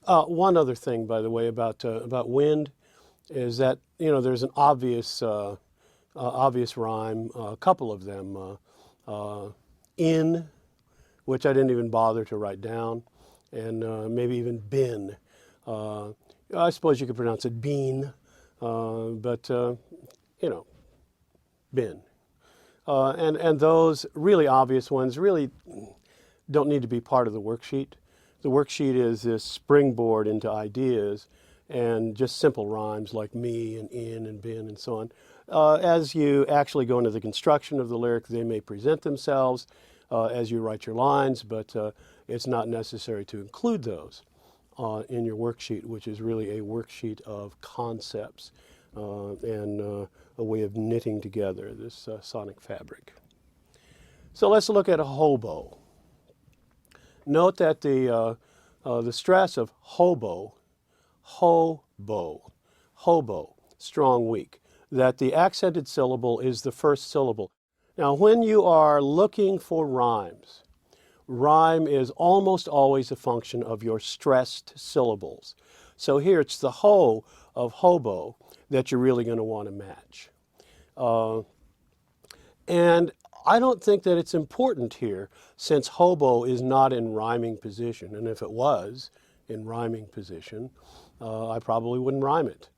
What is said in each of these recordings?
One other thing, by the way, about wind is that there's an obvious rhyme, a couple of them. In, which I didn't even bother to write down, and maybe even bin. I suppose you could pronounce it bean, but bin. And those really obvious ones really don't need to be part of the worksheet. The worksheet is this springboard into ideas and just simple rhymes like me and in and bin and so on. As you actually go into the construction of the lyric, they may present themselves as you write your lines, but it's not necessary to include those in your worksheet, which is really a worksheet of concepts and a way of knitting together this sonic fabric. So let's look at a hobo. Note that the stress of hobo, strong, weak, that the accented syllable is the first syllable. Now, when you are looking for rhymes, rhyme is almost always a function of your stressed syllables. So here it's the ho of hobo that you're really going to want to match. And I don't think that it's important here, since hobo is not in rhyming position, and if it was in rhyming position, I probably wouldn't rhyme it.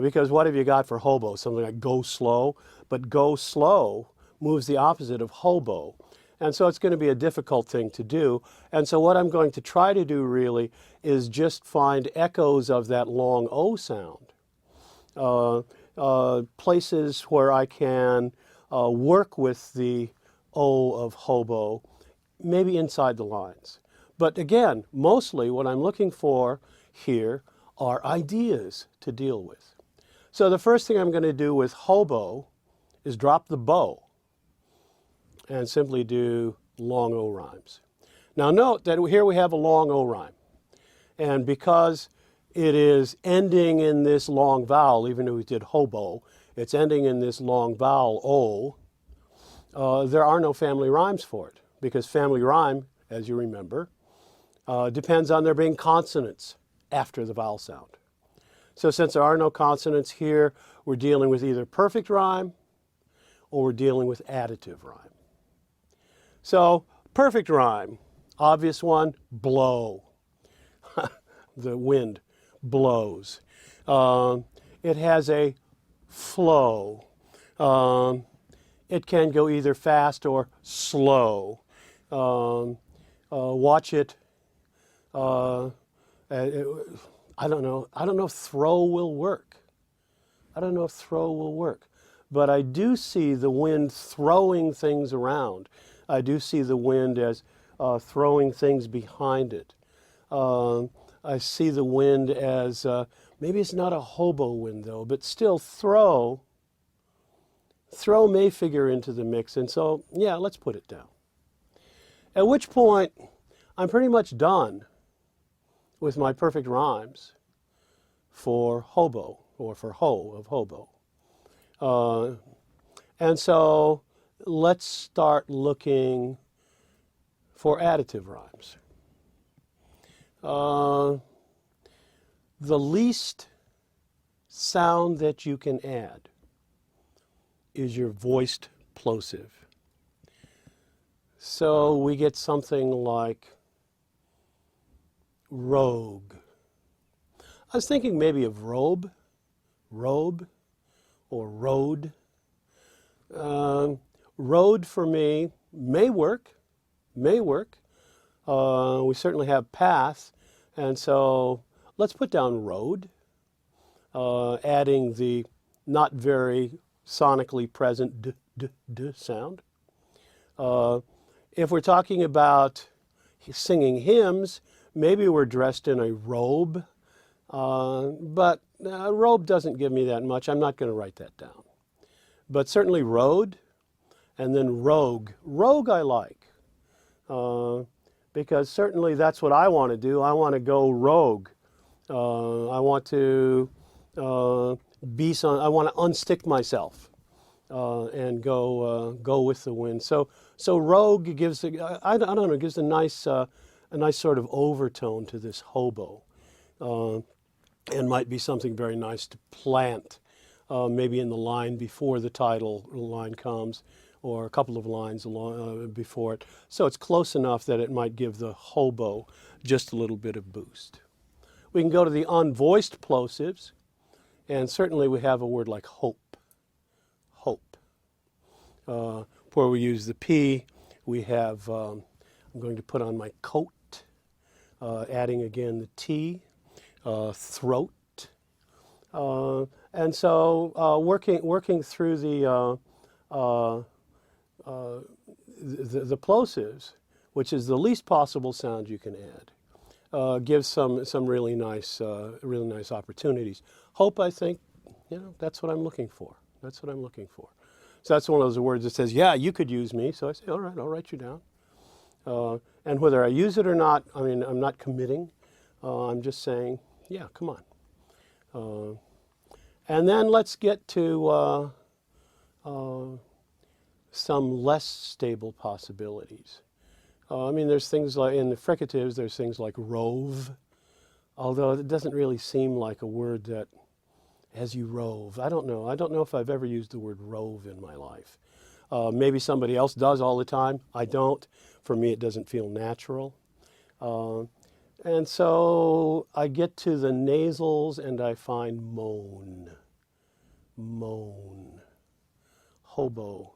Because what have you got for hobo? Something like go slow, but go slow moves the opposite of hobo. And so it's going to be a difficult thing to do. And so what I'm going to try to do really is just find echoes of that long O sound. Places where I can work with the O of hobo, maybe inside the lines. But again, mostly what I'm looking for here are ideas to deal with. So the first thing I'm going to do with hobo is drop the bow and simply do long O rhymes. Now note that here we have a long O rhyme. And because it is ending in this long vowel, even though we did hobo, it's ending in this long vowel O, there are no family rhymes for it. Because family rhyme, as you remember, depends on there being consonants after the vowel sound. So since there are no consonants here, we're dealing with either perfect rhyme or we're dealing with additive rhyme. So perfect rhyme, obvious one, blow. The wind blows. It has a flow. It can go either fast or slow. Watch it. I don't know if throw will work. But I do see the wind throwing things around. I do see the wind as throwing things behind it. I see the wind as, maybe it's not a hobo wind though, but still throw may figure into the mix. And so, yeah, let's put it down. At which point, I'm pretty much done with my perfect rhymes for hobo, or for ho of hobo. And so let's start looking for additive rhymes. The least sound that you can add is your voiced plosive. So we get something like rogue. I was thinking maybe of robe, or road. Road for me may work. We certainly have path, and so let's put down road, adding the not very sonically present d sound. If we're talking about singing hymns, maybe we're dressed in a robe, but robe doesn't give me that much. I'm not going to write that down. But certainly road, and then rogue. Rogue I like, because certainly that's what I want to do. I want to go rogue. I want to I want to unstick myself and go with the wind. So rogue gives I don't know, gives a nice sort of overtone to this hobo. and might be something very nice to plant, maybe in the line before the title line comes, or a couple of lines before it. So it's close enough that it might give the hobo just a little bit of boost. We can go to the unvoiced plosives, and certainly we have a word like hope. Hope. Where we use the P, we have, I'm going to put on my coat, adding again the T, throat. And so working through the plosives, which is the least possible sound you can add, gives some really nice opportunities. Hope, I think, that's what I'm looking for. That's what I'm looking for. So that's one of those words that says, yeah, you could use me. So I say, all right, I'll write you down. And whether I use it or not, I mean, I'm not committing. I'm just saying, yeah, come on. And then let's get to some less stable possibilities. I mean, there's things like, in the fricatives, there's things like rove, although it doesn't really seem like a word that, as you rove. I don't know. I don't know if I've ever used the word rove in my life. Maybe somebody else does all the time. I don't. For me, it doesn't feel natural. And so I get to the nasals and I find moan, moan, hobo,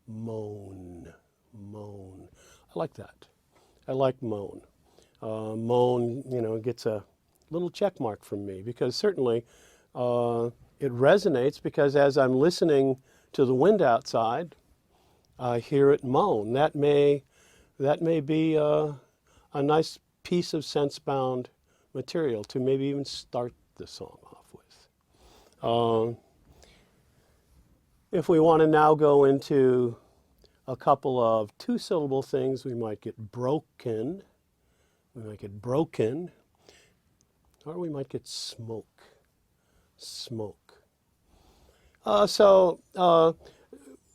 moan, moan. I like that. I like moan. Moan, gets a little check mark from me because certainly it resonates, because as I'm listening to the wind outside, I hear it moan. That may be a nice piece of sense-bound material to maybe even start the song off with. If we want to now go into a couple of two-syllable things, we might get broken. We might get broken, or we might get smoke. Smoke.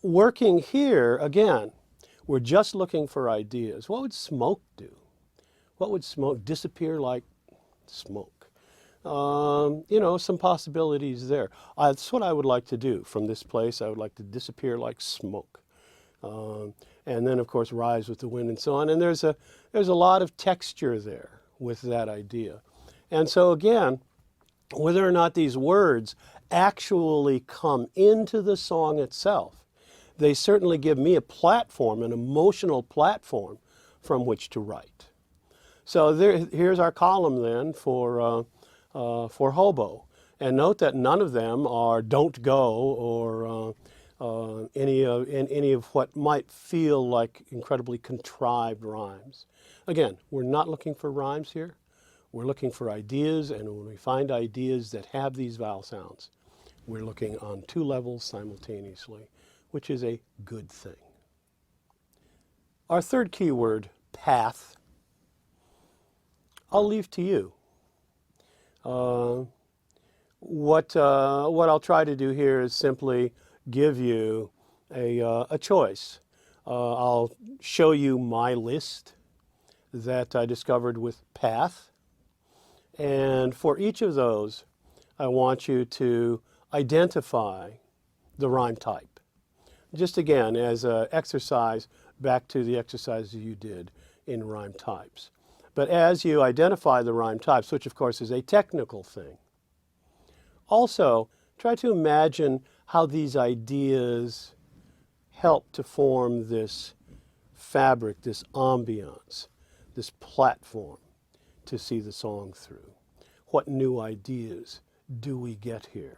Working here, again, we're just looking for ideas. What would smoke do? What would smoke disappear like smoke? Some possibilities there. That's what I would like to do from this place. I would like to disappear like smoke. And then, of course, rise with the wind and so on. And there's a lot of texture there with that idea. And so, again, whether or not these words actually come into the song itself, they certainly give me a platform, an emotional platform from which to write. So here's our column then for hobo. And note that none of them are don't go or any of what might feel like incredibly contrived rhymes. Again, we're not looking for rhymes here. We're looking for ideas, and when we find ideas that have these vowel sounds, we're looking on two levels simultaneously, which is a good thing. Our third keyword, path, I'll leave to you. What I'll try to do here is simply give you a choice. I'll show you my list that I discovered with path. And for each of those, I want you to identify the rhyme type. Just again, as an exercise, back to the exercises you did in rhyme types. But as you identify the rhyme types, which of course is a technical thing, also try to imagine how these ideas help to form this fabric, this ambiance, this platform to see the song through. What new ideas do we get here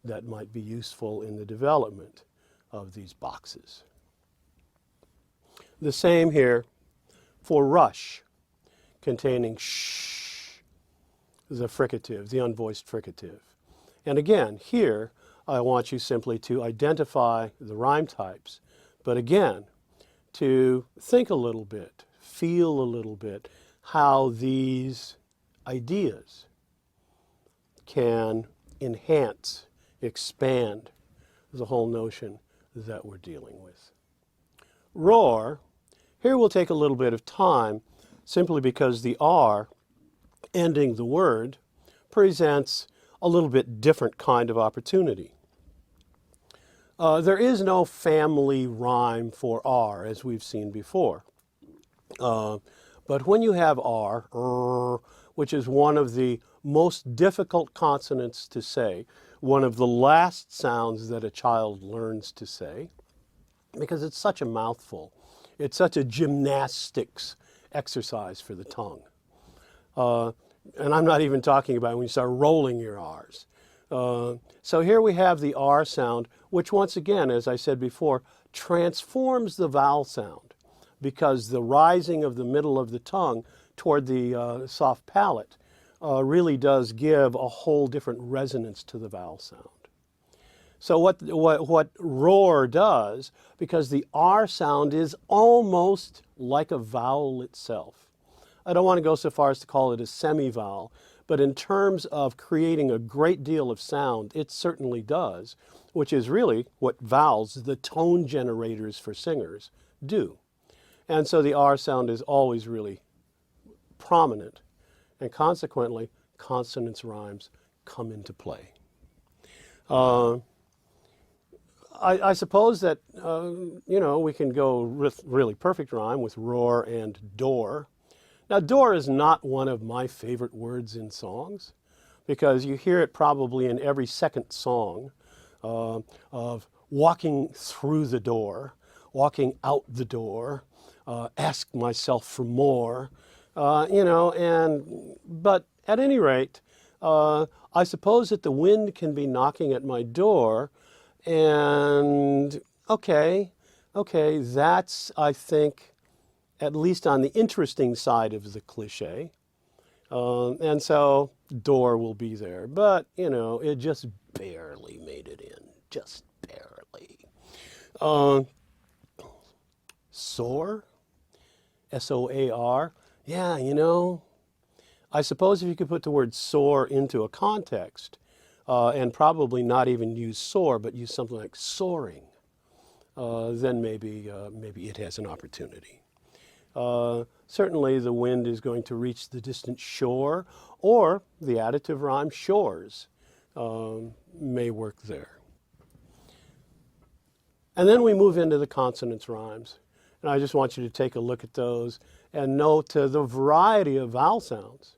that might be useful in the development of these boxes? The same here for rush, containing sh, the fricative, the unvoiced fricative. And again, here, I want you simply to identify the rhyme types, but again, to think a little bit, feel a little bit, how these ideas can enhance, expand the whole notion that we're dealing with. Roar, here will take a little bit of time simply because the R ending the word presents a little bit different kind of opportunity. There is no family rhyme for R, as we've seen before. But when you have R, which is one of the most difficult consonants to say, one of the last sounds that a child learns to say, because it's such a mouthful. It's such a gymnastics exercise for the tongue. And I'm not even talking about when you start rolling your R's. So here we have the R sound, which once again, as I said before, transforms the vowel sound, because the rising of the middle of the tongue toward the soft palate really does give a whole different resonance to the vowel sound. So what roar does, because the R sound is almost like a vowel itself. I don't want to go so far as to call it a semivowel, but in terms of creating a great deal of sound, it certainly does, which is really what vowels, the tone generators for singers, do. And so the R sound is always really prominent, and consequently, consonance rhymes come into play. I suppose that, we can go with really perfect rhyme with roar and door. Now, door is not one of my favorite words in songs, because you hear it probably in every second song of walking through the door, walking out the door, ask myself for more, but at any rate, I suppose that the wind can be knocking at my door, and okay, that's, I think, at least on the interesting side of the cliche. And so door will be there. But, it just barely made it in. Just barely. Soar? S-O-A-R? Yeah, I suppose if you could put the word soar into a context, and probably not even use soar, but use something like soaring, then maybe it has an opportunity. Certainly the wind is going to reach the distant shore, or the additive rhyme shores may work there. And then we move into the consonance rhymes. And I just want you to take a look at those and note the variety of vowel sounds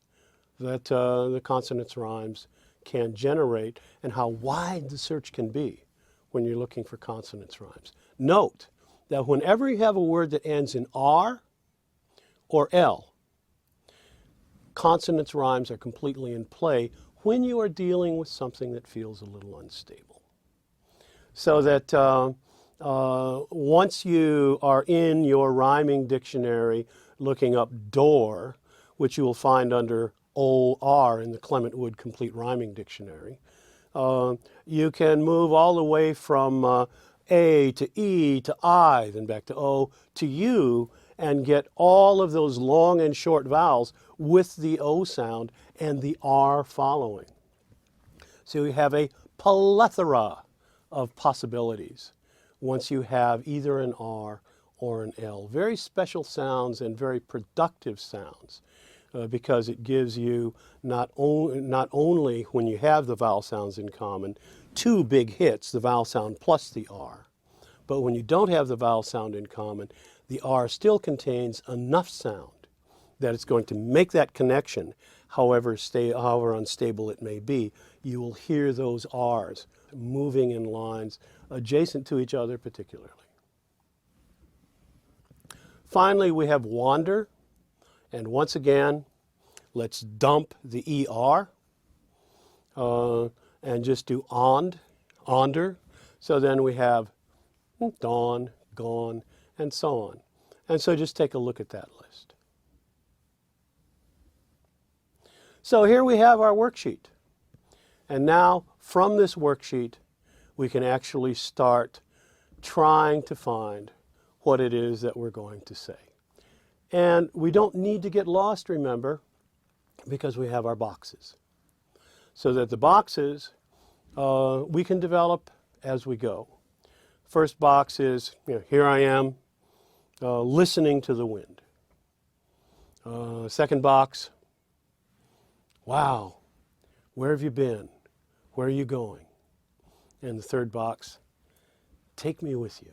that the consonance rhymes can generate, and how wide the search can be when you're looking for consonance rhymes. Note that whenever you have a word that ends in R or L, consonance rhymes are completely in play when you are dealing with something that feels a little unstable. So that once you are in your rhyming dictionary looking up door, which you will find under OR in the Clement Wood Complete Rhyming Dictionary, you can move all the way from A to E to I, then back to O to U, and get all of those long and short vowels with the O sound and the R following. So you have a plethora of possibilities once you have either an R or an L. Very special sounds and very productive sounds, because it gives you not only when you have the vowel sounds in common, two big hits, the vowel sound plus the R, but when you don't have the vowel sound in common, the R still contains enough sound that it's going to make that connection, however unstable it may be. You will hear those R's moving in lines adjacent to each other particularly. Finally, we have wander. And once again, let's dump the ER and just do onder. So then we have dawn, gone, and so on. And so just take a look at that list. So here we have our worksheet. And now from this worksheet, we can actually start trying to find what it is that we're going to say. And we don't need to get lost, remember, because we have our boxes. So that the boxes we can develop as we go. First box is, here I am listening to the wind. Second box, wow, where have you been? Where are you going? And the third box, take me with you.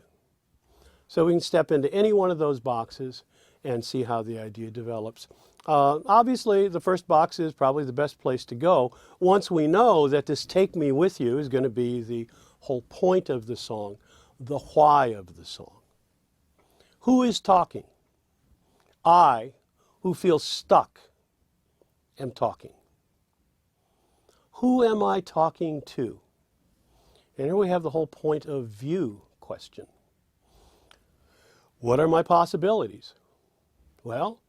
So we can step into any one of those boxes and see how the idea develops. Obviously, the first box is probably the best place to go once we know that this take me with you is going to be the whole point of the song, the why of the song. Who is talking? I, who feels stuck, am talking. Who am I talking to? And here we have the whole point of view question. What are my possibilities? Well,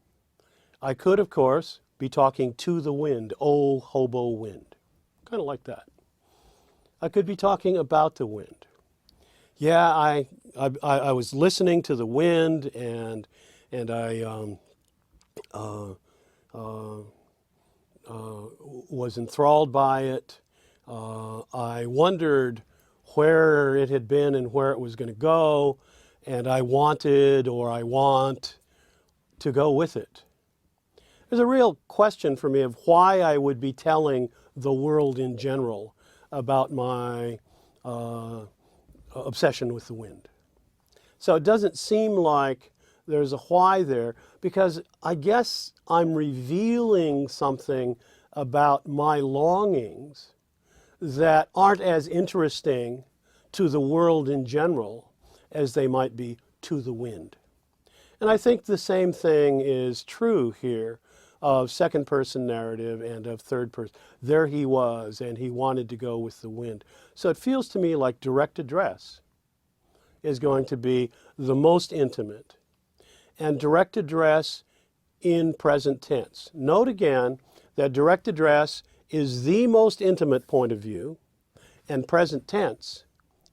I could, of course, be talking to the wind, oh, hobo wind. Kind of like that. I could be talking about the wind. Yeah, I was listening to the wind, and I was enthralled by it. I wondered where it had been and where it was going to go, and I wanted, or I want, to go with it. There's a real question for me of why I would be telling the world in general about my obsession with the wind. So it doesn't seem like there's a why there, because I guess I'm revealing something about my longings that aren't as interesting to the world in general as they might be to the wind. And I think the same thing is true here of second person narrative and of third person. There he was, and he wanted to go with the wind. So it feels to me like direct address is going to be the most intimate. And direct address in present tense. Note again that direct address is the most intimate point of view, and present tense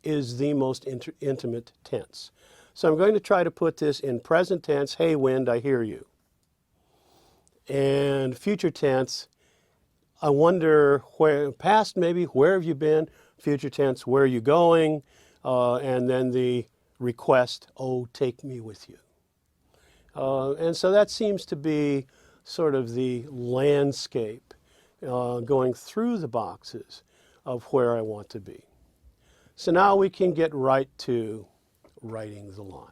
is the most intimate tense. So I'm going to try to put this in present tense, hey wind, I hear you. And future tense, I wonder where, past maybe, where have you been? Future tense, where are you going? And then the request, oh, take me with you. And so that seems to be sort of the landscape going through the boxes of where I want to be. So now we can get right to writing the lines.